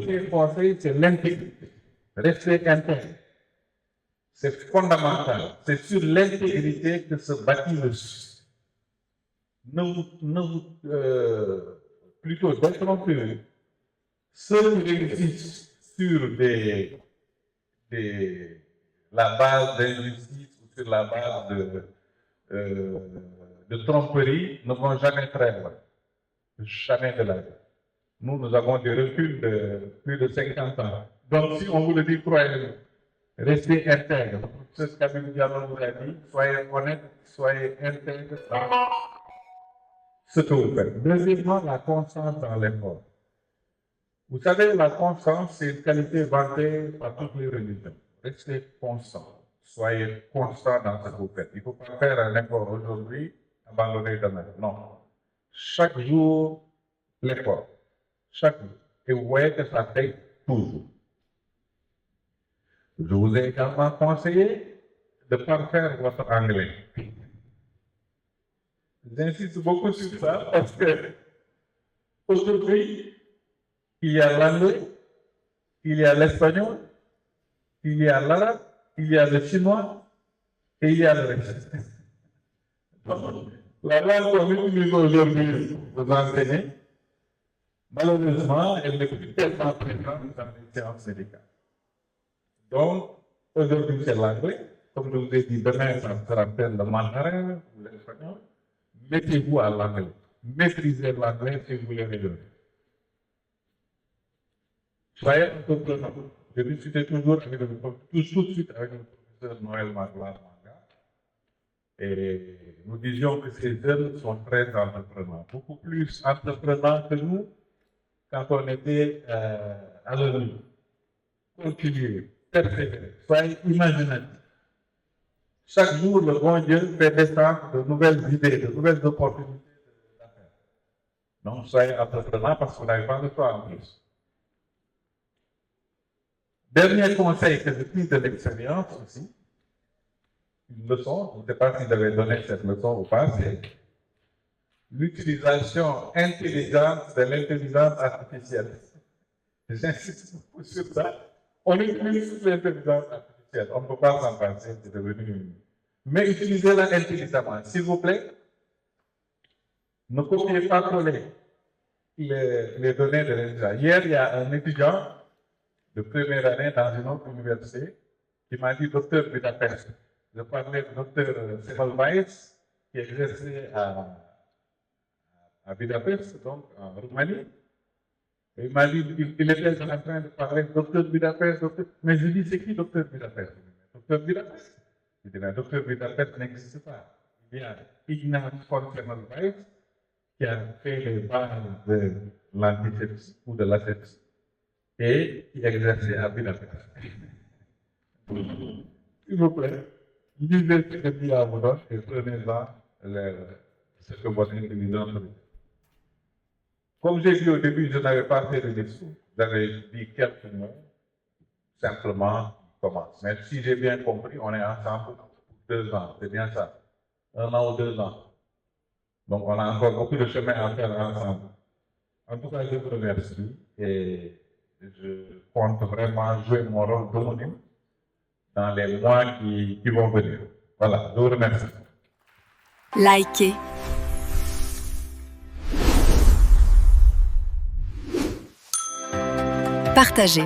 premier conseil, c'est l'intégrité. Rester intègre. C'est fondamental. C'est sur l'intégrité que se bâtit le succès. Plutôt détrompez-vous. Ceux qui réussissent sur la base d'injustice ou sur la base de tromperie ne vont jamais très loin. Jamais de la vie. Nous avons des reculs de plus de 50 ans. Donc, si on vous le dit, croyez-le. Restez intègre. C'est ce qu'Abel Diallo vous a dit. Soyez honnête, soyez intègre dans ce que vous faites. Deuxièmement, la constance dans l'effort. Vous savez, la constance, c'est une qualité vantée par toutes les religions. Restez constant. Soyez constant dans ce que vous faites. Il ne faut pas faire un effort aujourd'hui, abandonner demain. Non. Chaque jour, l'effort. Chaque jour. Et vous voyez que ça paye toujours. Je vous ai également conseillé de parfaire votre anglais. J'insiste beaucoup sur ça parce que aujourd'hui, il y a l'anglais, il y a l'espagnol, il y a l'arabe, il y a le chinois et il y a le reste. La langue qu'on utilise aujourd'hui pour vous enseigner, malheureusement, elle n'est plus tellement présente dans les séances médicales. Donc, aujourd'hui, c'est l'anglais. Comme je vous ai dit, demain, ça se rappelle le mandarin ou l'espagnol. Mettez-vous à l'anglais. Maîtrisez l'anglais si vous voulez rayonner. Soyez entrepreneur. Je discutais toujours avec tout de suite avec le professeur Noël Maglar Manga. Et nous disions que ces jeunes sont très entrepreneurs. Beaucoup plus entrepreneurs que nous quand on était à l'ONU. Continuez. Persévérer. Soyez imaginatifs. Chaque jour, le bon Dieu fait descendre de nouvelles idées, de nouvelles opportunités d'affaires. Donc, soyez entrepreneurs parce que vous n'avez pas de choix en plus. Dernier conseil que je pris de l'expérience aussi, une leçon, je ne sais pas si vous avez donné cette leçon ou pas, c'est l'utilisation intelligente de l'intelligence artificielle. J'insiste beaucoup sur ça. On utilise l'intelligence artificielle. On ne peut pas s'en passer, c'est devenu. Mais utilisez-la intelligemment. S'il vous plaît, ne copiez pas coller les données de l'INSA. Hier, il y a un étudiant de première année dans une autre université qui m'a dit, docteur Budapest, je parlais du docteur Semmelweis qui exerçait à Budapest, donc en Roumanie. Et il m'a dit, il était en train de parler docteur Budapest, mais je dis, c'est qui docteur Budapest? Docteur Budapest? Je dis, mais docteur Budapest n'existe pas. Il y a Ignaz von Semmelweis qui a fait les bases de l'antisepsie ou de l'asepsie et qui exerçait à Budapest. S'il vous plaît, lisez ce que dit à vous et prenez-en ce que votre intelligence dit. Comme j'ai dit au début, je n'avais pas fait de discours. J'avais dit quelques mots, simplement, comment. Mais si j'ai bien compris, on est ensemble pour 2 ans, c'est bien ça. 1 an ou 2 ans. Donc on a encore beaucoup de chemin à faire ensemble. En tout cas, je vous remercie et je compte vraiment jouer mon rôle d'homonyme dans les mois qui vont venir. Voilà, je vous remercie. Likez. Partagez.